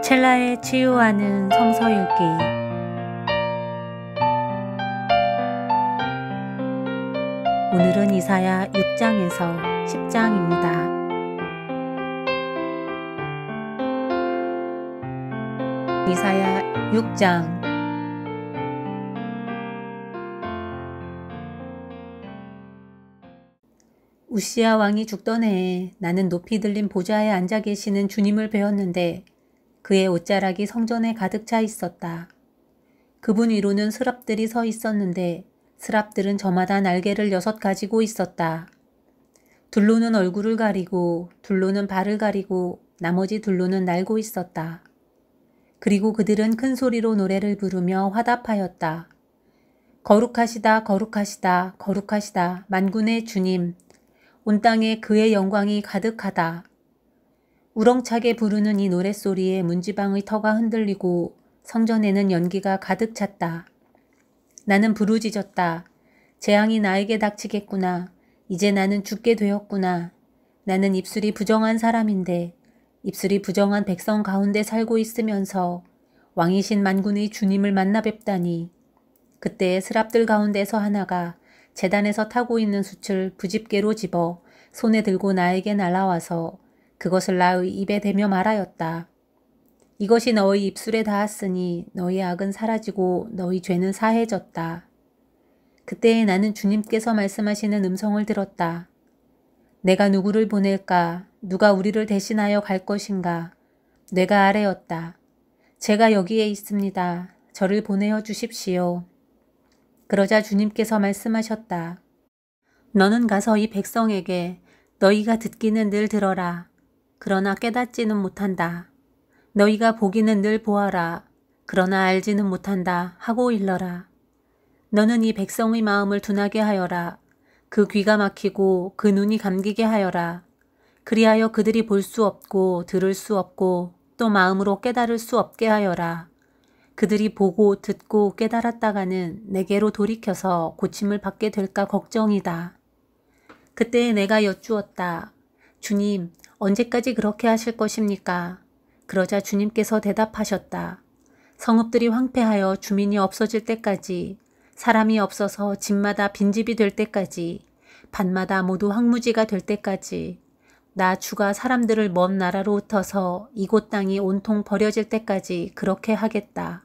첼라에 치유하는 성서 읽기. 오늘은 이사야 6장에서 10장입니다. 이사야 6장. 우시야 왕이 죽던 해에 나는 높이 들린 보좌에 앉아 계시는 주님을 배웠는데 그의 옷자락이 성전에 가득 차 있었다. 그분 위로는 스랍들이 서 있었는데 스랍들은 저마다 날개를 6 가지고 있었다. 둘로는 얼굴을 가리고 둘로는 발을 가리고 나머지 둘로는 날고 있었다. 그리고 그들은 큰 소리로 노래를 부르며 화답하였다. 거룩하시다, 거룩하시다, 거룩하시다, 만군의 주님. 온 땅에 그의 영광이 가득하다. 우렁차게 부르는 이 노랫소리에 문지방의 터가 흔들리고 성전에는 연기가 가득 찼다. 나는 부르짖었다. 재앙이 나에게 닥치겠구나. 이제 나는 죽게 되었구나. 나는 입술이 부정한 사람인데 입술이 부정한 백성 가운데 살고 있으면서 왕이신 만군의 주님을 만나 뵙다니. 그때 스랍들 가운데서 하나가 제단에서 타고 있는 숯을 부집게로 집어 손에 들고 나에게 날아와서 그것을 나의 입에 대며 말하였다. 이것이 너의 입술에 닿았으니 너의 악은 사라지고 너의 죄는 사해졌다. 그때에 나는 주님께서 말씀하시는 음성을 들었다. 내가 누구를 보낼까? 누가 우리를 대신하여 갈 것인가? 뇌가 아뢰었다. 제가 여기에 있습니다. 저를 보내어 주십시오. 그러자 주님께서 말씀하셨다. 너는 가서 이 백성에게 너희가 듣기는 늘 들어라. 그러나 깨닫지는 못한다. 너희가 보기는 늘 보아라. 그러나 알지는 못한다 하고 일러라. 너는 이 백성의 마음을 둔하게 하여라. 그 귀가 막히고 그 눈이 감기게 하여라. 그리하여 그들이 볼 수 없고 들을 수 없고 또 마음으로 깨달을 수 없게 하여라. 그들이 보고 듣고 깨달았다가는 내게로 돌이켜서 고침을 받게 될까 걱정이다. 그때 내가 여쭈었다. 주님, 언제까지 그렇게 하실 것입니까? 그러자 주님께서 대답하셨다. 성읍들이 황폐하여 주민이 없어질 때까지, 사람이 없어서 집마다 빈집이 될 때까지, 밭마다 모두 황무지가 될 때까지, 나 주가 사람들을 먼 나라로 흩어서 이곳 땅이 온통 버려질 때까지 그렇게 하겠다.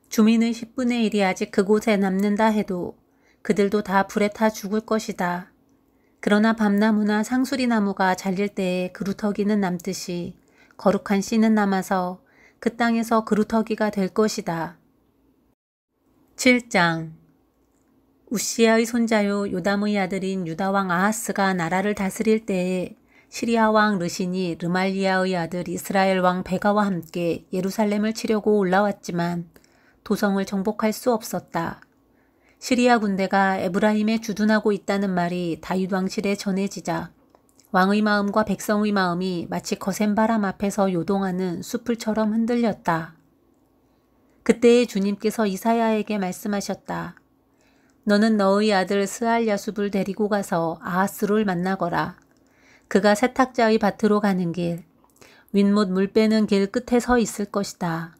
주민의 10분의 1이 아직 그곳에 남는다 해도 그들도 다 불에 타 죽을 것이다. 그러나 밤나무나 상수리나무가 잘릴 때에 그루터기는 남듯이 거룩한 씨는 남아서 그 땅에서 그루터기가 될 것이다. 7장. 우시야의 손자요 요담의 아들인 유다왕 아하스가 나라를 다스릴 때에 시리아 왕 르신이 르말리아의 아들 이스라엘 왕 베가와 함께 예루살렘을 치려고 올라왔지만 도성을 정복할 수 없었다. 시리아 군대가 에브라임에 주둔하고 있다는 말이 다윗 왕실에 전해지자 왕의 마음과 백성의 마음이 마치 거센 바람 앞에서 요동하는 숲을처럼 흔들렸다. 그때에 주님께서 이사야에게 말씀하셨다. 너는 너의 아들 스알야숲을 데리고 가서 아하스를 만나거라. 그가 세탁자의 밭으로 가는 길, 윗못 물 빼는 길 끝에 서 있을 것이다.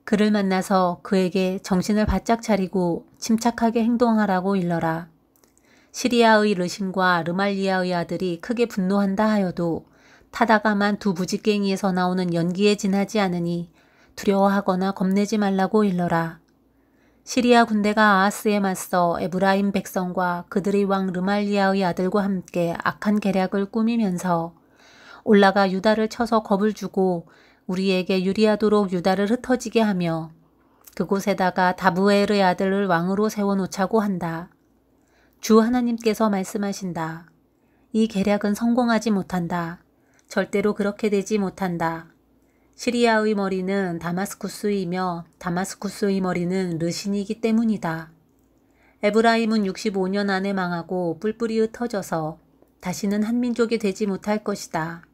그를 만나서 그에게 정신을 바짝 차리고 침착하게 행동하라고 일러라. 시리아의 르신과 르말리아의 아들이 크게 분노한다 하여도 타다가만 두 부직갱이에서 나오는 연기에 지나지 않으니 두려워하거나 겁내지 말라고 일러라. 시리아 군대가 아하스에 맞서 에브라임 백성과 그들의 왕 르말리아의 아들과 함께 악한 계략을 꾸미면서 올라가 유다를 쳐서 겁을 주고 우리에게 유리하도록 유다를 흩어지게 하며 그곳에다가 다부엘의 아들을 왕으로 세워놓자고 한다. 주 하나님께서 말씀하신다. 이 계략은 성공하지 못한다. 절대로 그렇게 되지 못한다. 시리아의 머리는 다마스쿠스이며 다마스쿠스의 머리는 르신이기 때문이다. 에브라임은 65년 안에 망하고 뿔뿔이 흩어져서 다시는 한 민족이 되지 못할 것이다.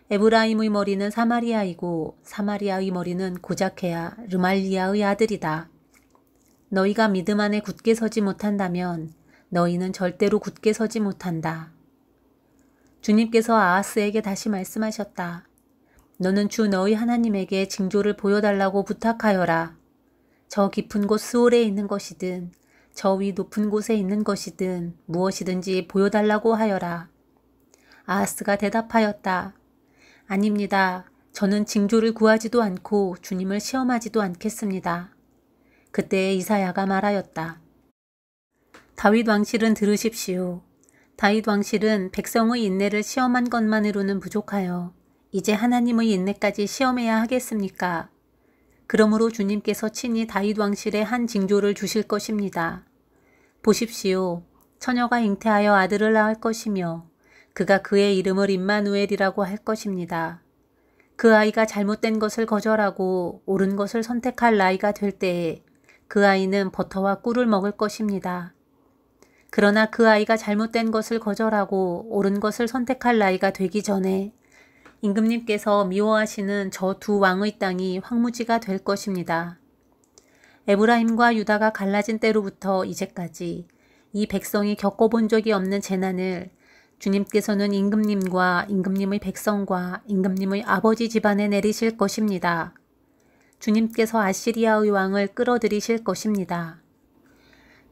에브라임의 머리는 사마리아이고 사마리아의 머리는 고자케야 르말리아의 아들이다. 너희가 믿음 안에 굳게 서지 못한다면 너희는 절대로 굳게 서지 못한다. 주님께서 아하스에게 다시 말씀하셨다. 너는 주 너희 하나님에게 징조를 보여달라고 부탁하여라. 저 깊은 곳 스올에 있는 것이든 저 위 높은 곳에 있는 것이든 무엇이든지 보여달라고 하여라. 아하스가 대답하였다. 아닙니다. 저는 징조를 구하지도 않고 주님을 시험하지도 않겠습니다. 그때 이사야가 말하였다. 다윗 왕실은 들으십시오. 다윗 왕실은 백성의 인내를 시험한 것만으로는 부족하여 이제 하나님의 인내까지 시험해야 하겠습니까? 그러므로 주님께서 친히 다윗 왕실에 한 징조를 주실 것입니다. 보십시오. 처녀가 잉태하여 아들을 낳을 것이며 그가 그의 이름을 임마누엘이라고 할 것입니다. 그 아이가 잘못된 것을 거절하고 옳은 것을 선택할 나이가 될 때에 그 아이는 버터와 꿀을 먹을 것입니다. 그러나 그 아이가 잘못된 것을 거절하고 옳은 것을 선택할 나이가 되기 전에 임금님께서 미워하시는 저 두 왕의 땅이 황무지가 될 것입니다. 에브라임과 유다가 갈라진 때로부터 이제까지 이 백성이 겪어본 적이 없는 재난을 주님께서는 임금님과 임금님의 백성과 임금님의 아버지 집안에 내리실 것입니다. 주님께서 아시리아의 왕을 끌어들이실 것입니다.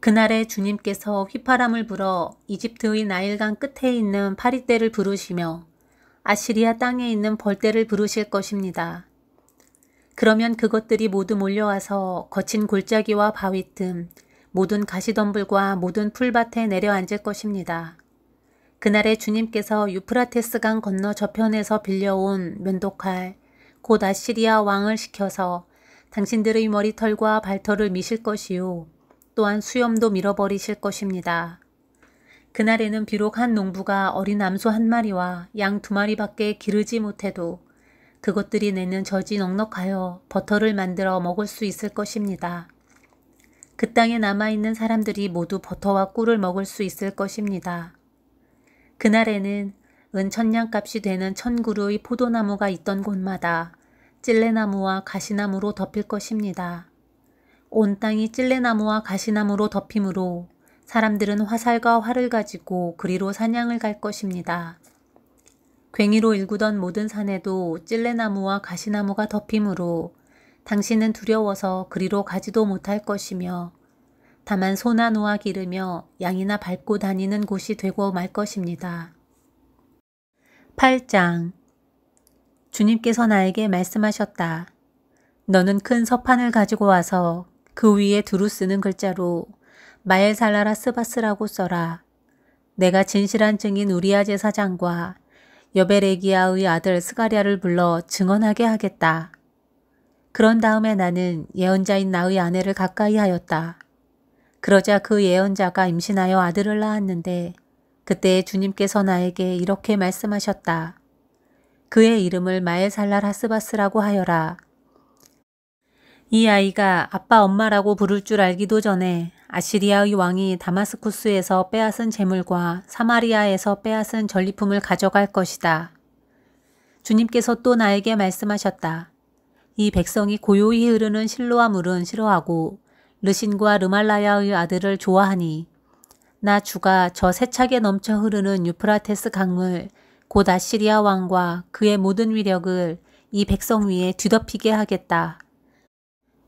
그날에 주님께서 휘파람을 불어 이집트의 나일강 끝에 있는 파리떼를 부르시며 아시리아 땅에 있는 벌떼를 부르실 것입니다. 그러면 그것들이 모두 몰려와서 거친 골짜기와 바위 틈, 모든 가시덤불과 모든 풀밭에 내려앉을 것입니다. 그날에 주님께서 유프라테스강 건너 저편에서 빌려온 면도칼, 곧 아시리아 왕을 시켜서 당신들의 머리털과 발털을 미실 것이요. 또한 수염도 밀어버리실 것입니다. 그날에는 비록 한 농부가 어린 암소 한 마리와 양 2마리밖에 기르지 못해도 그것들이 내는 젖이 넉넉하여 버터를 만들어 먹을 수 있을 것입니다. 그 땅에 남아있는 사람들이 모두 버터와 꿀을 먹을 수 있을 것입니다. 그날에는 은 1000냥값이 되는 1000그루의 포도나무가 있던 곳마다 찔레나무와 가시나무로 덮일 것입니다. 온 땅이 찔레나무와 가시나무로 덮이므로 사람들은 화살과 활을 가지고 그리로 사냥을 갈 것입니다. 괭이로 일구던 모든 산에도 찔레나무와 가시나무가 덮이므로 당신은 두려워서 그리로 가지도 못할 것이며 다만 소나 노아 기르며 양이나 밟고 다니는 곳이 되고 말 것입니다. 8장. 주님께서 나에게 말씀하셨다. 너는 큰 서판을 가지고 와서 그 위에 두루 쓰는 글자로 마엘살라라 스바스라고 써라. 내가 진실한 증인 우리아 제사장과 여베레기야의 아들 스가랴를 불러 증언하게 하겠다. 그런 다음에 나는 예언자인 나의 아내를 가까이 하였다. 그러자 그 예언자가 임신하여 아들을 낳았는데 그때 주님께서 나에게 이렇게 말씀하셨다. 그의 이름을 마엘살랄 하스바스라고 하여라. 이 아이가 아빠 엄마라고 부를 줄 알기도 전에 아시리아의 왕이 다마스쿠스에서 빼앗은 재물과 사마리아에서 빼앗은 전리품을 가져갈 것이다. 주님께서 또 나에게 말씀하셨다. 이 백성이 고요히 흐르는 실로아 물은 싫어하고 르신과 르말라야의 아들을 좋아하니 나 주가 저 세차게 넘쳐 흐르는 유프라테스 강물 곧 아시리아 왕과 그의 모든 위력을 이 백성 위에 뒤덮이게 하겠다.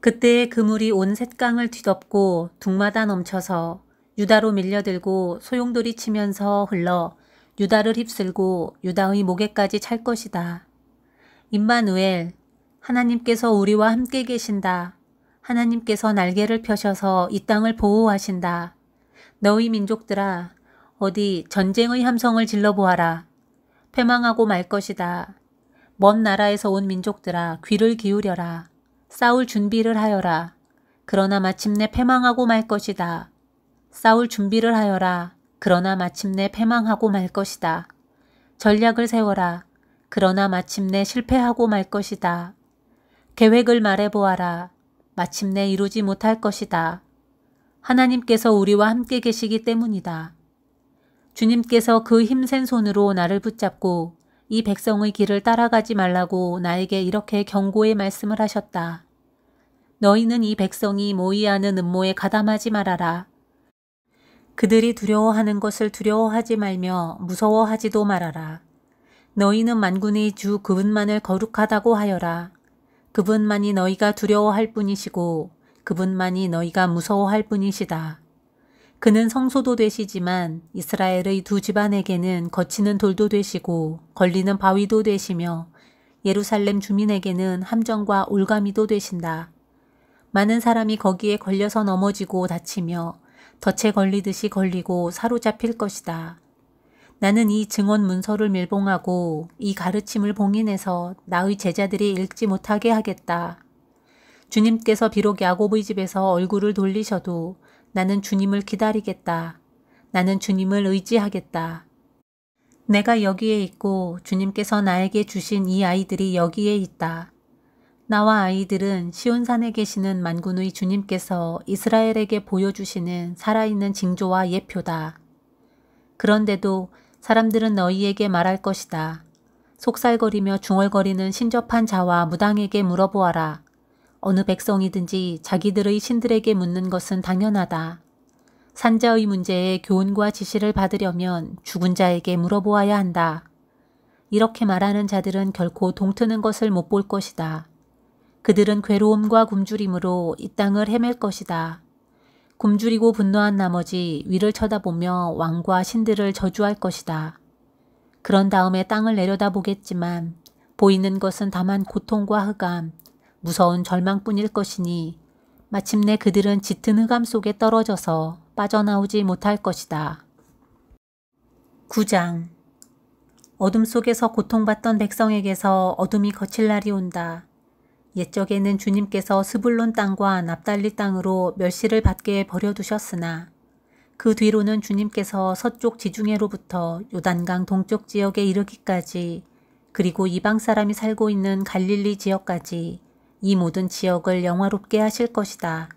그때의 그물이 온 셋강을 뒤덮고 둥마다 넘쳐서 유다로 밀려들고 소용돌이 치면서 흘러 유다를 휩쓸고 유다의 목에까지 찰 것이다. 임마누엘, 하나님께서 우리와 함께 계신다. 하나님께서 날개를 펴셔서 이 땅을 보호하신다. 너희 민족들아, 어디 전쟁의 함성을 질러보아라. 패망하고 말 것이다. 먼 나라에서 온 민족들아, 귀를 기울여라. 싸울 준비를 하여라. 그러나 마침내 패망하고 말 것이다. 싸울 준비를 하여라. 그러나 마침내 패망하고 말 것이다. 전략을 세워라. 그러나 마침내 실패하고 말 것이다. 계획을 말해보아라. 마침내 이루지 못할 것이다. 하나님께서 우리와 함께 계시기 때문이다. 주님께서 그 힘센 손으로 나를 붙잡고 이 백성의 길을 따라가지 말라고 나에게 이렇게 경고의 말씀을 하셨다. 너희는 이 백성이 모의하는 음모에 가담하지 말아라. 그들이 두려워하는 것을 두려워하지 말며 무서워하지도 말아라. 너희는 만군의 주 그분만을 거룩하다고 하여라. 그분만이 너희가 두려워할 뿐이시고 그분만이 너희가 무서워할 뿐이시다. 그는 성소도 되시지만 이스라엘의 두 집안에게는 거치는 돌도 되시고 걸리는 바위도 되시며 예루살렘 주민에게는 함정과 올가미도 되신다. 많은 사람이 거기에 걸려서 넘어지고 다치며 덫에 걸리듯이 걸리고 사로잡힐 것이다. 나는 이 증언 문서를 밀봉하고 이 가르침을 봉인해서 나의 제자들이 읽지 못하게 하겠다. 주님께서 비록 야곱의 집에서 얼굴을 돌리셔도 나는 주님을 기다리겠다. 나는 주님을 의지하겠다. 내가 여기에 있고 주님께서 나에게 주신 이 아이들이 여기에 있다. 나와 아이들은 시온산에 계시는 만군의 주님께서 이스라엘에게 보여주시는 살아있는 징조와 예표다. 그런데도 사람들은 너희에게 말할 것이다. 속살거리며 중얼거리는 신접한 자와 무당에게 물어보아라. 어느 백성이든지 자기들의 신들에게 묻는 것은 당연하다. 산자의 문제에 교훈과 지시를 받으려면 죽은 자에게 물어보아야 한다. 이렇게 말하는 자들은 결코 동트는 것을 못 볼 것이다. 그들은 괴로움과 굶주림으로 이 땅을 헤맬 것이다. 굶주리고 분노한 나머지 위를 쳐다보며 왕과 신들을 저주할 것이다. 그런 다음에 땅을 내려다보겠지만 보이는 것은 다만 고통과 흑암, 무서운 절망뿐일 것이니 마침내 그들은 짙은 흑암 속에 떨어져서 빠져나오지 못할 것이다. 9장. 어둠 속에서 고통받던 백성에게서 어둠이 거칠 날이 온다. 옛적에는 주님께서 스불론 땅과 납달리 땅으로 멸시를 받게 버려두셨으나 그 뒤로는 주님께서 서쪽 지중해로부터 요단강 동쪽 지역에 이르기까지 그리고 이방 사람이 살고 있는 갈릴리 지역까지 이 모든 지역을 영화롭게 하실 것이다.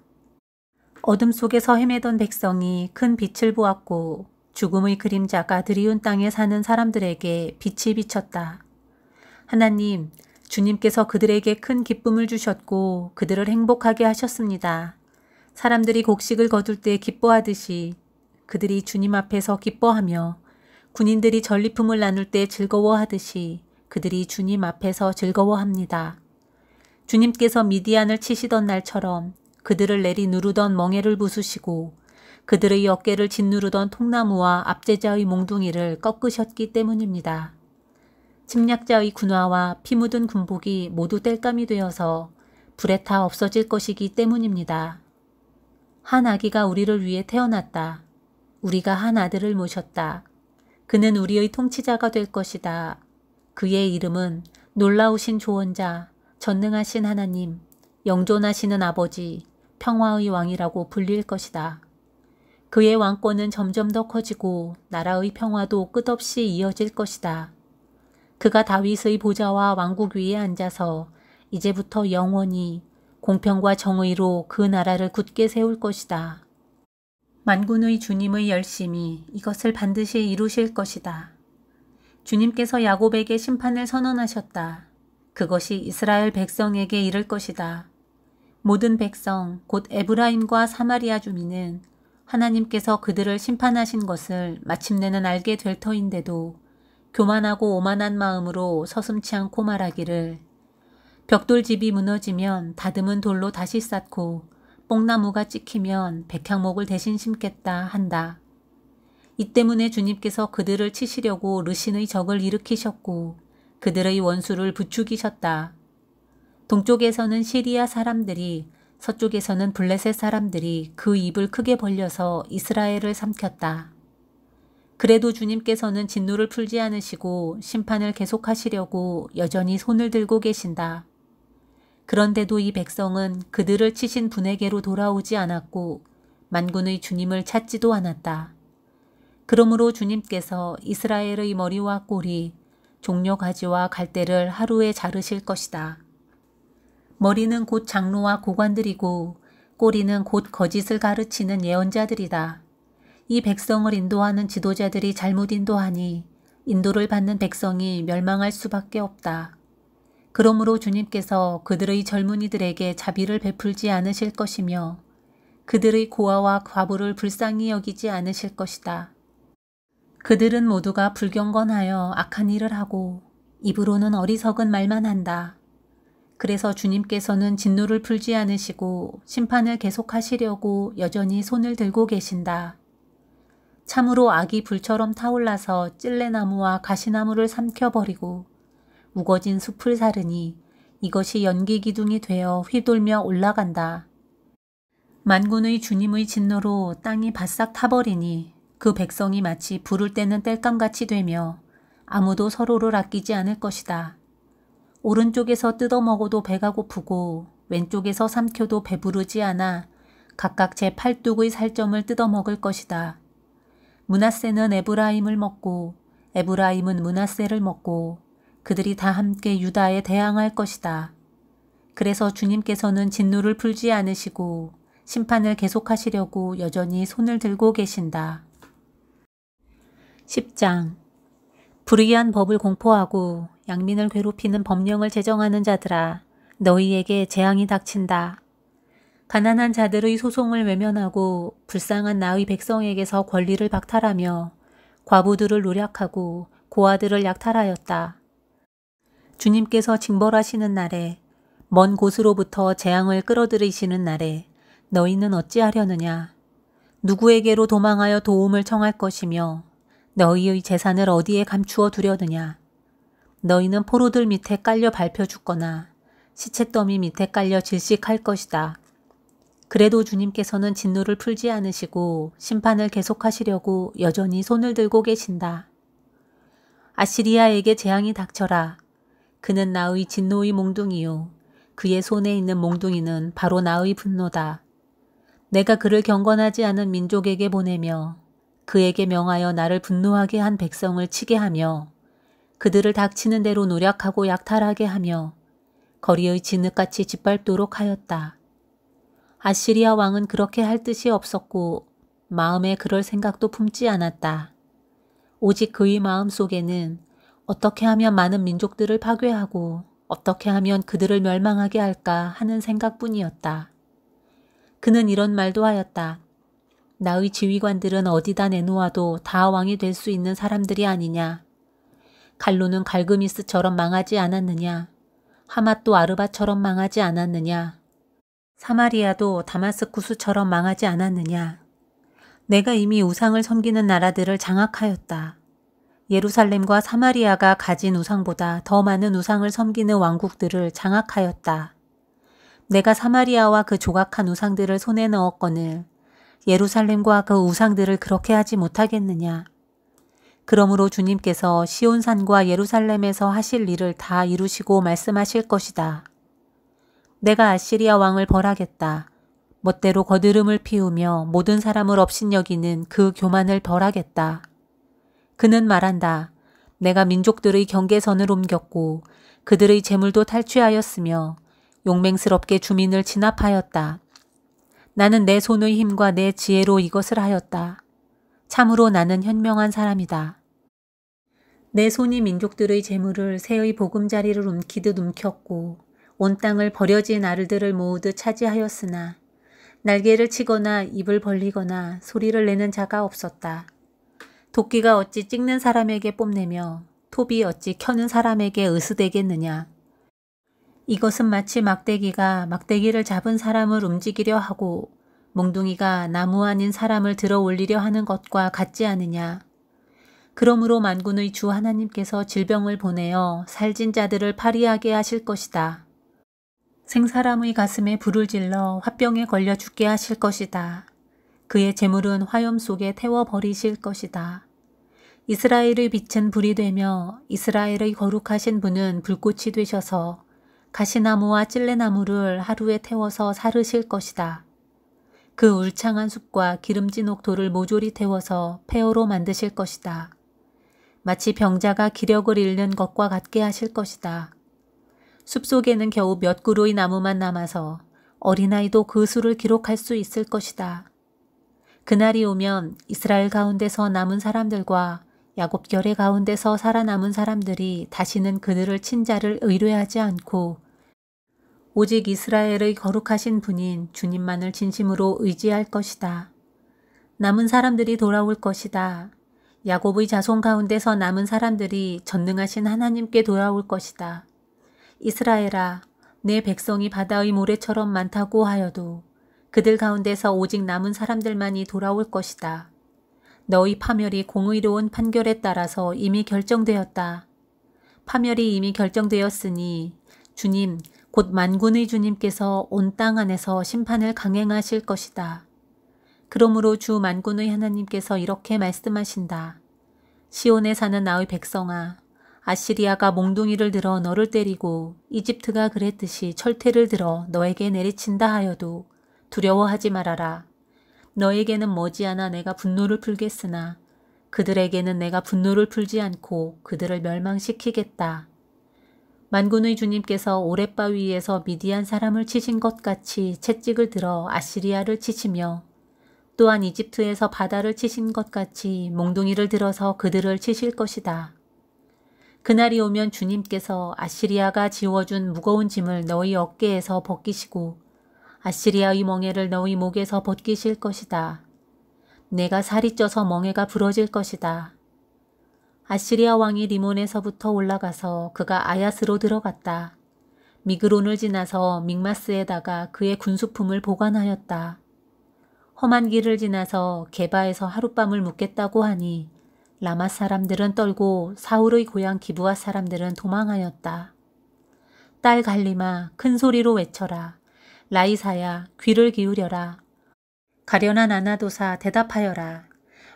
어둠 속에서 헤매던 백성이 큰 빛을 보았고 죽음의 그림자가 드리운 땅에 사는 사람들에게 빛이 비쳤다. 하나님, 주님께서 그들에게 큰 기쁨을 주셨고 그들을 행복하게 하셨습니다. 사람들이 곡식을 거둘 때 기뻐하듯이 그들이 주님 앞에서 기뻐하며 군인들이 전리품을 나눌 때 즐거워하듯이 그들이 주님 앞에서 즐거워합니다. 주님께서 미디안을 치시던 날처럼 그들을 내리 누르던 멍에를 부수시고 그들의 어깨를 짓누르던 통나무와 압제자의 몽둥이를 꺾으셨기 때문입니다. 침략자의 군화와 피 묻은 군복이 모두 땔감이 되어서 불에 타 없어질 것이기 때문입니다. 한 아기가 우리를 위해 태어났다. 우리가 한 아들을 모셨다. 그는 우리의 통치자가 될 것이다. 그의 이름은 놀라우신 조언자, 전능하신 하나님, 영존하시는 아버지, 평화의 왕이라고 불릴 것이다. 그의 왕권은 점점 더 커지고 나라의 평화도 끝없이 이어질 것이다. 그가 다윗의 보좌와 왕국 위에 앉아서 이제부터 영원히 공평과 정의로 그 나라를 굳게 세울 것이다. 만군의 주님의 열심이 이것을 반드시 이루실 것이다. 주님께서 야곱에게 심판을 선언하셨다. 그것이 이스라엘 백성에게 이를 것이다. 모든 백성, 곧 에브라임과 사마리아 주민은 하나님께서 그들을 심판하신 것을 마침내는 알게 될 터인데도 교만하고 오만한 마음으로 서슴지 않고 말하기를 벽돌집이 무너지면 다듬은 돌로 다시 쌓고 뽕나무가 찍히면 백향목을 대신 심겠다 한다. 이 때문에 주님께서 그들을 치시려고 르신의 적을 일으키셨고 그들의 원수를 부추기셨다. 동쪽에서는 시리아 사람들이 서쪽에서는 블레셋 사람들이 그 입을 크게 벌려서 이스라엘을 삼켰다. 그래도 주님께서는 진노를 풀지 않으시고 심판을 계속하시려고 여전히 손을 들고 계신다. 그런데도 이 백성은 그들을 치신 분에게로 돌아오지 않았고 만군의 주님을 찾지도 않았다. 그러므로 주님께서 이스라엘의 머리와 꼬리, 종려가지와 갈대를 하루에 자르실 것이다. 머리는 곧 장로와 고관들이고 꼬리는 곧 거짓을 가르치는 예언자들이다. 이 백성을 인도하는 지도자들이 잘못 인도하니 인도를 받는 백성이 멸망할 수밖에 없다. 그러므로 주님께서 그들의 젊은이들에게 자비를 베풀지 않으실 것이며 그들의 고아와 과부를 불쌍히 여기지 않으실 것이다. 그들은 모두가 불경건하여 악한 일을 하고 입으로는 어리석은 말만 한다. 그래서 주님께서는 진노를 풀지 않으시고 심판을 계속하시려고 여전히 손을 들고 계신다. 참으로 악이 불처럼 타올라서 찔레나무와 가시나무를 삼켜버리고 우거진 숲을 사르니 이것이 연기기둥이 되어 휘돌며 올라간다. 만군의 주님의 진노로 땅이 바싹 타버리니 그 백성이 마치 부를 때는 땔감같이 되며 아무도 서로를 아끼지 않을 것이다. 오른쪽에서 뜯어먹어도 배가 고프고 왼쪽에서 삼켜도 배부르지 않아 각각 제 팔뚝의 살점을 뜯어먹을 것이다. 므낫세는 에브라임을 먹고 에브라임은 므낫세를 먹고 그들이 다 함께 유다에 대항할 것이다. 그래서 주님께서는 진노를 풀지 않으시고 심판을 계속하시려고 여전히 손을 들고 계신다. 10장. 불의한 법을 공포하고 양민을 괴롭히는 법령을 제정하는 자들아, 너희에게 재앙이 닥친다. 가난한 자들의 소송을 외면하고 불쌍한 나의 백성에게서 권리를 박탈하며 과부들을 노략하고 고아들을 약탈하였다. 주님께서 징벌하시는 날에 먼 곳으로부터 재앙을 끌어들이시는 날에 너희는 어찌하려느냐. 누구에게로 도망하여 도움을 청할 것이며 너희의 재산을 어디에 감추어 두려느냐. 너희는 포로들 밑에 깔려 밟혀 죽거나 시체더미 밑에 깔려 질식할 것이다. 그래도 주님께서는 진노를 풀지 않으시고 심판을 계속하시려고 여전히 손을 들고 계신다. 아시리아에게 재앙이 닥쳐라. 그는 나의 진노의 몽둥이요. 그의 손에 있는 몽둥이는 바로 나의 분노다. 내가 그를 경건하지 않은 민족에게 보내며 그에게 명하여 나를 분노하게 한 백성을 치게 하며 그들을 닥치는 대로 노략하고 약탈하게 하며 거리의 진흙같이 짓밟도록 하였다. 아시리아 왕은 그렇게 할 뜻이 없었고 마음에 그럴 생각도 품지 않았다. 오직 그의 마음 속에는 어떻게 하면 많은 민족들을 파괴하고 어떻게 하면 그들을 멸망하게 할까 하는 생각뿐이었다. 그는 이런 말도 하였다. 나의 지휘관들은 어디다 내놓아도 다 왕이 될 수 있는 사람들이 아니냐. 갈로는 갈그미스처럼 망하지 않았느냐. 하맛도 아르바처럼 망하지 않았느냐. 사마리아도 다마스쿠스처럼 망하지 않았느냐. 내가 이미 우상을 섬기는 나라들을 장악하였다. 예루살렘과 사마리아가 가진 우상보다 더 많은 우상을 섬기는 왕국들을 장악하였다. 내가 사마리아와 그 조각한 우상들을 손에 넣었거늘 예루살렘과 그 우상들을 그렇게 하지 못하겠느냐. 그러므로 주님께서 시온산과 예루살렘에서 하실 일을 다 이루시고 말씀하실 것이다. 내가 아시리아 왕을 벌하겠다. 멋대로 거드름을 피우며 모든 사람을 업신여기는 그 교만을 벌하겠다. 그는 말한다. 내가 민족들의 경계선을 옮겼고 그들의 재물도 탈취하였으며 용맹스럽게 주민을 진압하였다. 나는 내 손의 힘과 내 지혜로 이것을 하였다. 참으로 나는 현명한 사람이다. 내 손이 민족들의 재물을 새의 보금자리를 움키듯 움켰고 온 땅을 버려진 알들을 모으듯 차지하였으나 날개를 치거나 입을 벌리거나 소리를 내는 자가 없었다. 도끼가 어찌 찍는 사람에게 뽐내며 톱이 어찌 켜는 사람에게 으스대겠느냐. 이것은 마치 막대기가 막대기를 잡은 사람을 움직이려 하고 몽둥이가 나무 아닌 사람을 들어 올리려 하는 것과 같지 않으냐. 그러므로 만군의 주 하나님께서 질병을 보내어 살진 자들을 파리하게 하실 것이다. 생사람의 가슴에 불을 질러 화병에 걸려 죽게 하실 것이다. 그의 재물은 화염 속에 태워버리실 것이다. 이스라엘의 빛은 불이 되며 이스라엘의 거룩하신 분은 불꽃이 되셔서 가시나무와 찔레나무를 하루에 태워서 사르실 것이다. 그 울창한 숲과 기름진 옥토를 모조리 태워서 폐허로 만드실 것이다. 마치 병자가 기력을 잃는 것과 같게 하실 것이다. 숲속에는 겨우 몇 그루의 나무만 남아서 어린아이도 그 수를 기록할 수 있을 것이다. 그날이 오면 이스라엘 가운데서 남은 사람들과 야곱 결의 가운데서 살아남은 사람들이 다시는 그들을 친 자를 의뢰하지 않고 오직 이스라엘의 거룩하신 분인 주님만을 진심으로 의지할 것이다. 남은 사람들이 돌아올 것이다. 야곱의 자손 가운데서 남은 사람들이 전능하신 하나님께 돌아올 것이다. 이스라엘아, 내 백성이 바다의 모래처럼 많다고 하여도 그들 가운데서 오직 남은 사람들만이 돌아올 것이다. 너희 파멸이 공의로운 판결에 따라서 이미 결정되었다. 파멸이 이미 결정되었으니 주님, 곧 만군의 주님께서 온 땅 안에서 심판을 강행하실 것이다. 그러므로 주 만군의 하나님께서 이렇게 말씀하신다. 시온에 사는 나의 백성아, 아시리아가 몽둥이를 들어 너를 때리고 이집트가 그랬듯이 철퇴를 들어 너에게 내리친다 하여도 두려워하지 말아라. 너에게는 머지않아 내가 분노를 풀겠으나 그들에게는 내가 분노를 풀지 않고 그들을 멸망시키겠다. 만군의 주님께서 오랫바위에서 미디안 사람을 치신 것 같이 채찍을 들어 아시리아를 치시며 또한 이집트에서 바다를 치신 것 같이 몽둥이를 들어서 그들을 치실 것이다. 그날이 오면 주님께서 아시리아가 지워준 무거운 짐을 너희 어깨에서 벗기시고 아시리아의 멍에를 너희 목에서 벗기실 것이다. 내가 살이 쪄서 멍에가 부러질 것이다. 아시리아 왕이 리몬에서부터 올라가서 그가 아야스로 들어갔다. 미그론을 지나서 믹마스에다가 그의 군수품을 보관하였다. 험한 길을 지나서 게바에서 하룻밤을 묵겠다고 하니 라마 사람들은 떨고 사울의 고향 기브아 사람들은 도망하였다. 딸 갈리마, 큰 소리로 외쳐라. 라이사야, 귀를 기울여라. 가련한 아나도사, 대답하여라.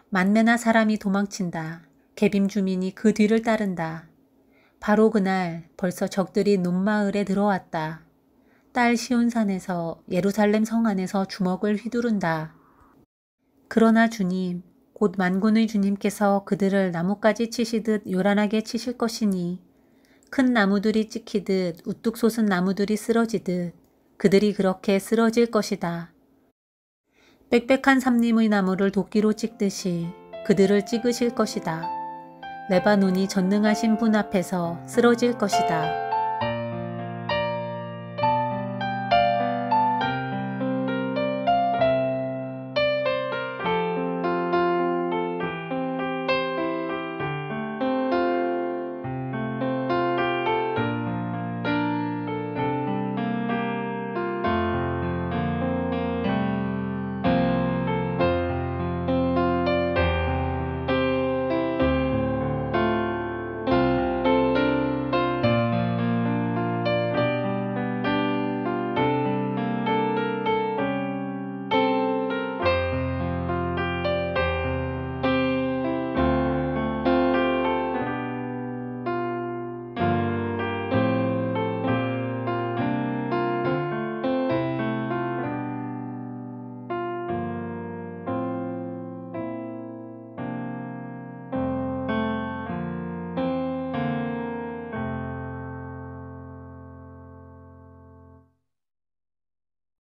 만메나 사람이 도망친다. 게빔 주민이 그 뒤를 따른다. 바로 그날 벌써 적들이 눈마을에 들어왔다. 딸 시온산에서 예루살렘 성 안에서 주먹을 휘두른다. 그러나 주님, 곧 만군의 주님께서 그들을 나뭇가지 치시듯 요란하게 치실 것이니 큰 나무들이 찍히듯 우뚝 솟은 나무들이 쓰러지듯 그들이 그렇게 쓰러질 것이다. 빽빽한 삼림의 나무를 도끼로 찍듯이 그들을 찍으실 것이다. 레바논이 전능하신 분 앞에서 쓰러질 것이다.